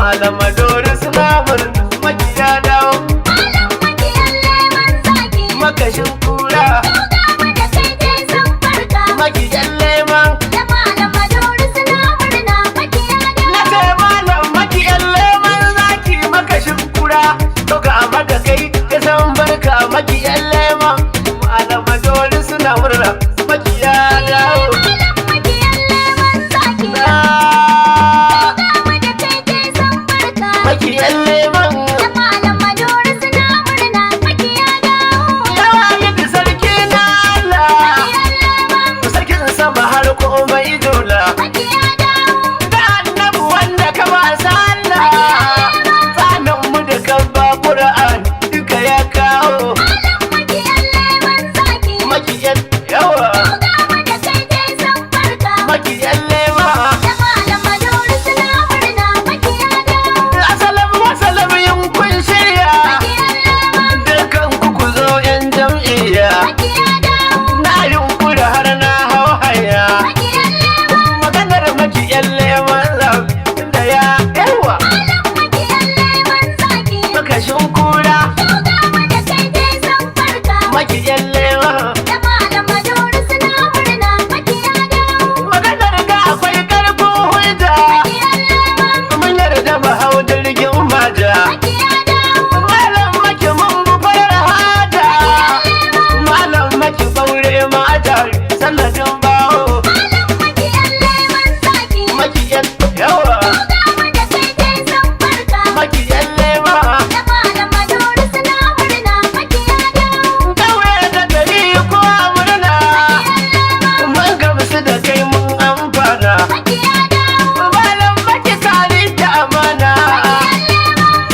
Malam Madori suna murna makiya dawo. Malam makiyan leman zaki. Makashin kura. Gama da kai dai san barka. Makiyan leman. Da Malam Madori suna murna makiya Na dawo. ce malam makiyan leman zaki makashin kura. To gama da kai ya san barka makiyan leman. Malam Madori suna murna makiya dawo. Malam makiyan leman zaki. Ah, Gama da kai dai san barka. makiyan leman. Da Malam Madori suna murna makiya dawo. Yawa yadda sarki na Allah. Makiyan leman Sarkin sama har komai dola. makiya dawo. Da annabi wanda ka ba sallah. Tsanin mu da kan ba Qur'an duka ya kawo. Malam makiyan leman zaki. Makiyan yawa. Gama da kai dai san barka. Makiyan lema. Da Malam Madori suna murna makiya dawo. Asalam wasalam yin kun shirya. Makiyan leman Dukan ku ku zo yan jam'iyya. makiya dawo. Na yunkuri har na hau hanya. Makiyan leman Maganar makiyan lema da ya yawa. Malam makiyan leman zaki. Makashin kura. Gama da kai dai san barka. Makiyan lema. Da Malam Madori suna murna makiya dawo. Maganar ga akwai karfin hujja. Makiyan leman Mun yarda mu hau jirgin maja. makiya dawo. Malam maki mun bufar hada. Malam maki baure mata sanadin bawo. Malam makiyan leman zaki. Makiyan yawa. Gama da kai dai san barka. Makiyan lema. Da Malam Madori suna murna makiya dawo. Kawai da gari ko murna. Mun gamsu da kai mun amfana. Makiya dawo. Malam maki kari da amana.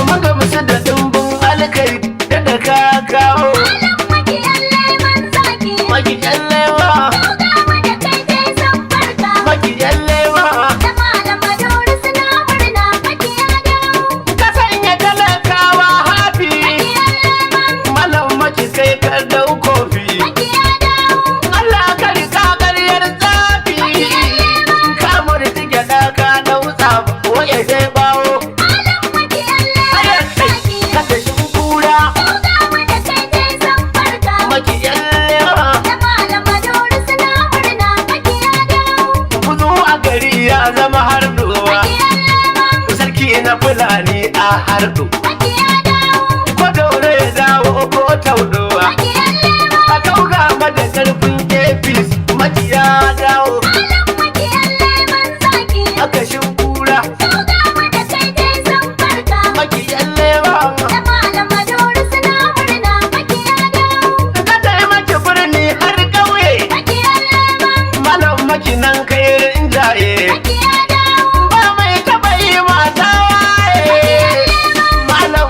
Mun gamsu da dimbin alkai da ka kawo. Malam makiyan leman zaki. Makiyan lema. Gama da kai dai san barka. Makiyan lema. Da Malam Madori suna murna makiya dawo. Ka sanya talakawa hafi. Makiyan leman Malam maki kai ka dau kofi. makiya dawo. Allah ka rika ƙaryar zafi. Ka murti gyaɗa ka dau tsaba waye dai bawo. Malam makiyan leman zaki. Kasashin kura. Gama da kai dai san barka. Makiyan lema. Da Malam Madori suna murna makiya dawo. Kuzo a gari ya zama harduwa. Makiyan leman Sarki na Fulani a hardu. makiya dawo. Ko daure ya dawo ko taudowa. Makiyan leman A kauga mada karfin APC makiya dawo. Malam makiyan leman zaki. Akashin kura. Gama da kai dai san barka. Makiyan lema. Da Malam Madori suna murna makiya dawo. Ka taimaki birni har ƙauye. Makiyan leman Malam makinan kai rinjaye. makiya dawo. Ba mai taɓa yi mata waye. Malam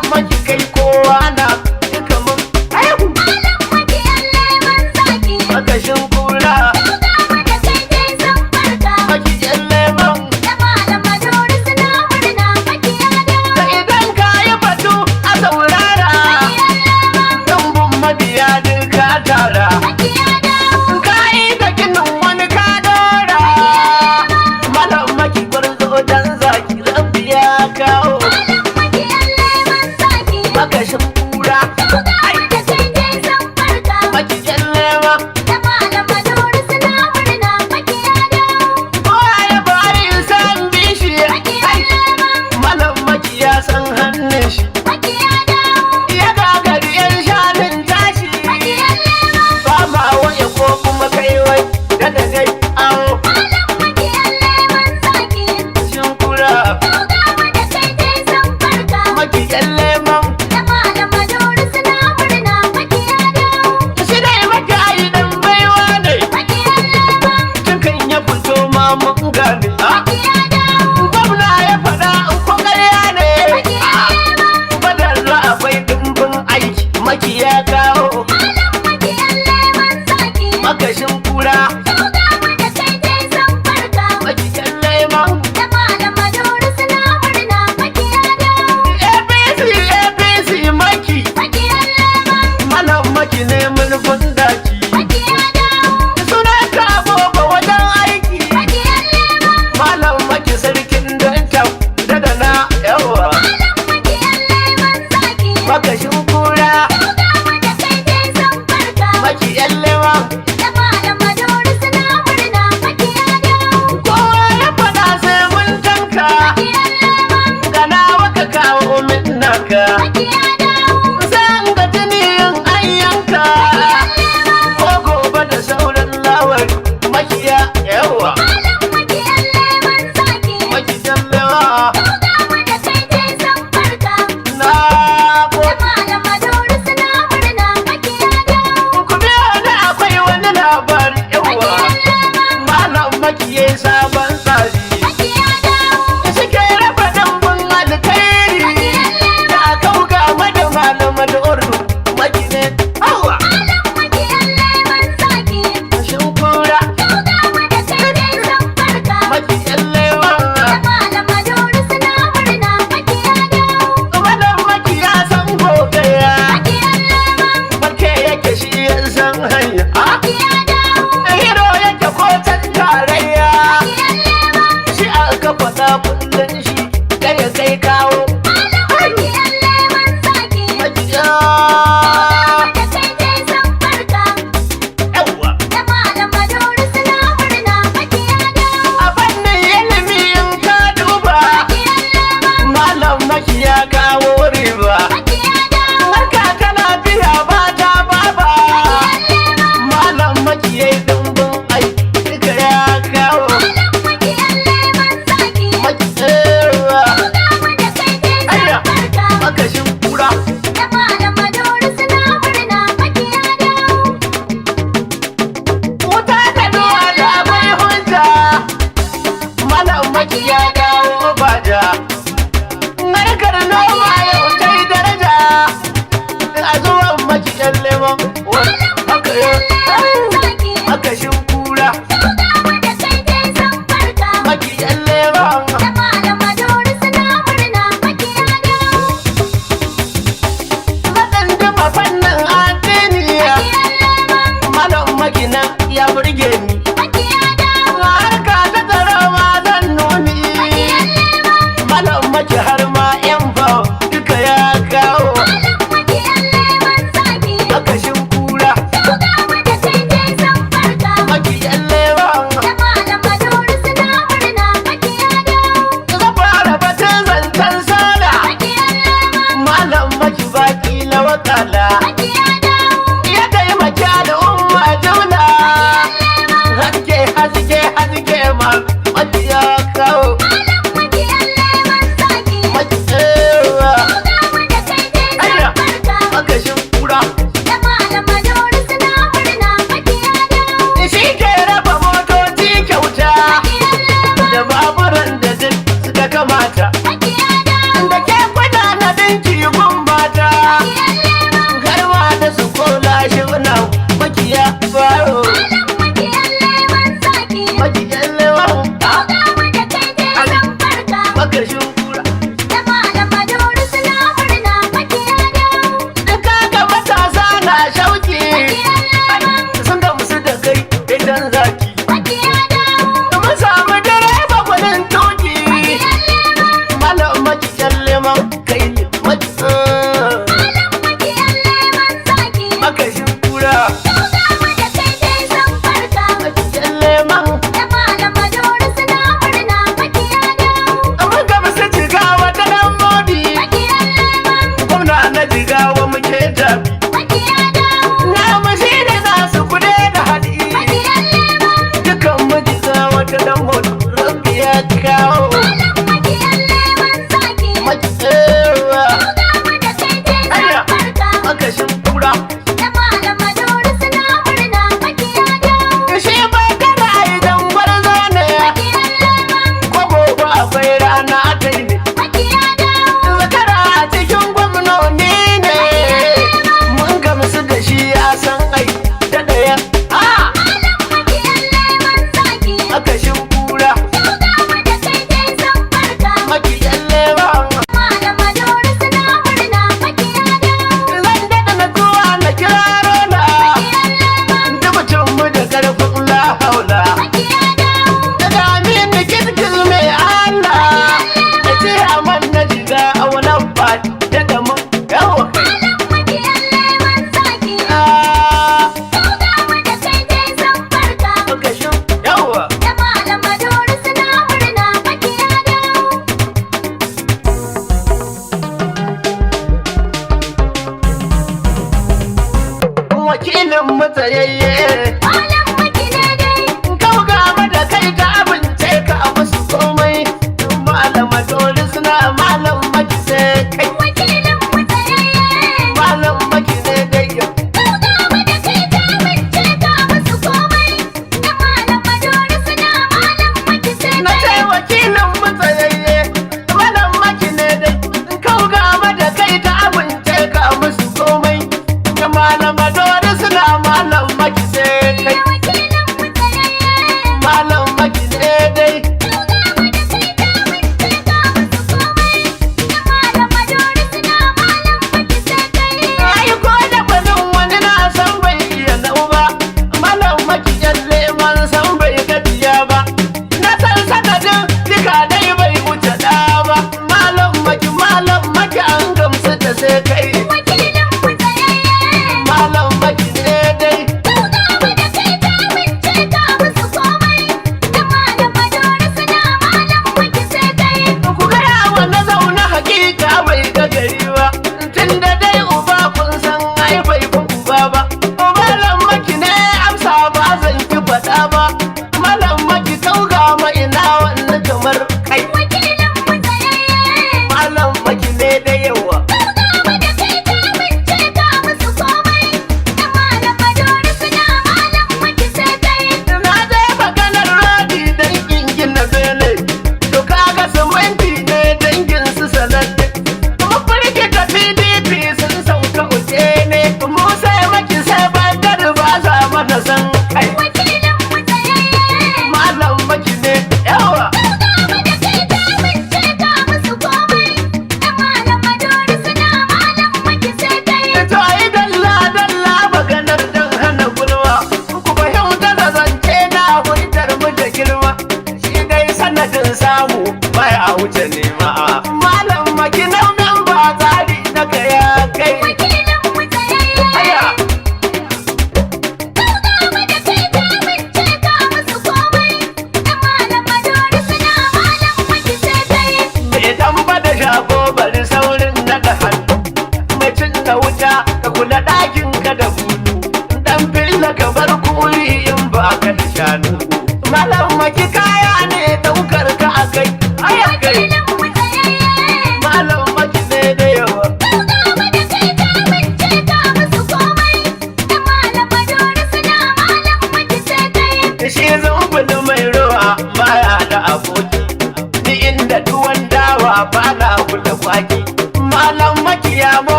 da kai kawo Malam makiyan leman zaki. makiya Da kai dai zan farka. yawa Da malam Maduri suna murna makiya dawo. a fannin ilimi in ka duba Makiyan leman. malam makiya kawo riba Makiya dawo. barka kana biya ba ta baba malam makiyai dimbin aiki duka ya kawo Malam makiyan leman zaki. makiyawa Da kai dai zan farka. makashin kura Da malam Maduri suna murna makiya dawo. wuta da ruwa da akwai hujja malam makiya dawo baja narkar noma yau ta yi daraja a zuwan makiyan lemon makashin kura makiyan lemon Madan jima fannin addiniya malam magina ya burge ni harka ta tsaro ma zan nuni malam maki har ma yan bawa duka ya kawo makashin kura makiyan lemon fara batun zancen sola malam maki baki na wakala ya taimaki al'umma juna haske haske haske ma maki ya kawo maki tsewa makashin kura shi ke raba motoci kyauta da baburan da duk suka kamata da ke kwada na dinki gumbata garma da su kola shi na makiya baro makiyan lewan makashin kura duka ga matasa na shauki sun gamsu da kai idan zaki mun samu direba gwanin tuki malam makiyan leman kai ne makashin kura makiyan leman mun gamsu jigawa ta dan modi gwamna na jigawa muke tafi na mashi da za su kude da hadi dukan mu jigawa ta dan modi rabbi ya kawo makitsewa makashin kura shi ba kada a yi dangwar zane ko gobe akwai rana ta yi ne zakara a cikin gwamnoni ne mun gamsu da shi ya san ai da ɗaya makashin kura makiyan lewan zan daɗa na kowa na kiraro na dubacin mu da karfin lahaula daga aminu kirkir mai Allah da ce a man na jiga a wani ba daga mun yawa makashin yawa wakilin matsayayye kau gaba da kai ta abince ka a musu komai malama dole suna malam maki sai kai malam maki ne dai yau na ce wakilin matsayayye malam maki ne dai kau gaba da kai ta abince ka a musu komai malama dole suna malam maki sai kai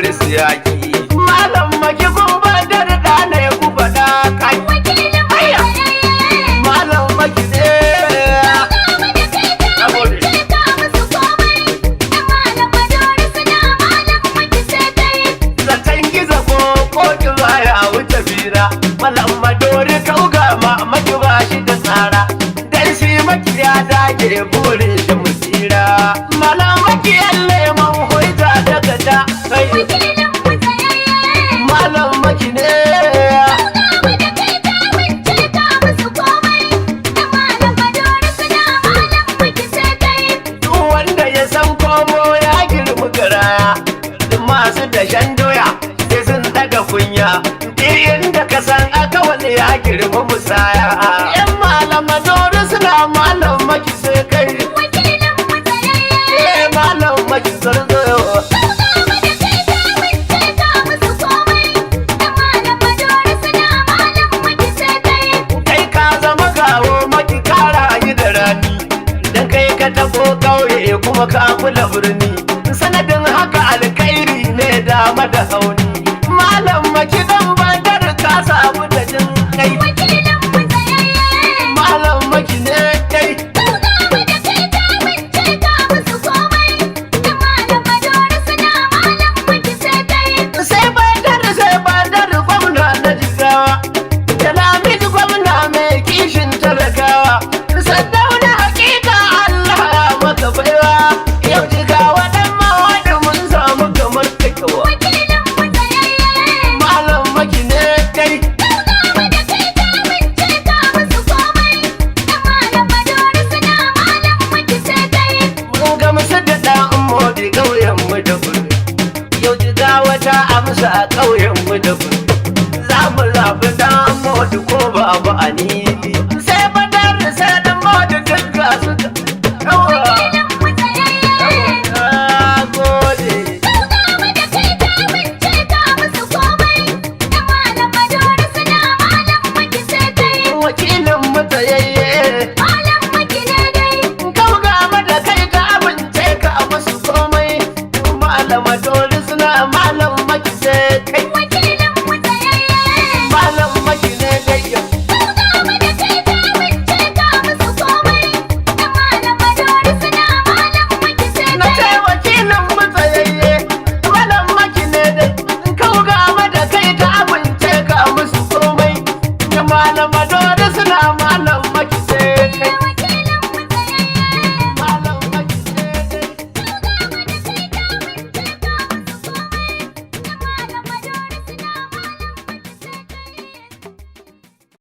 dori siyaki malam maki gumba da da ne ku faɗa kai wakilin Ayya! matsayayye. malam maki ne zancen gizo ko koki baya wuce fira malam madori kauga ma maki ba shi da tsara dan shi maki ya dage burin shi mu tsira malam maki yalle man hoita daga da kai malam maki ne duk wanda ya san komo ya girmi garaya duk masu dashen doya sai sun daga kunya inda ka san aka wani ya girmi musaya yan malam madori suna malam maki sai kai malam maki zarzayo kai ka zama gawo maki kara yi da rani dan kai ka tabo kauye kuma ka kula birni sanadin haka alkhairi ne dama da hauni malam maki dan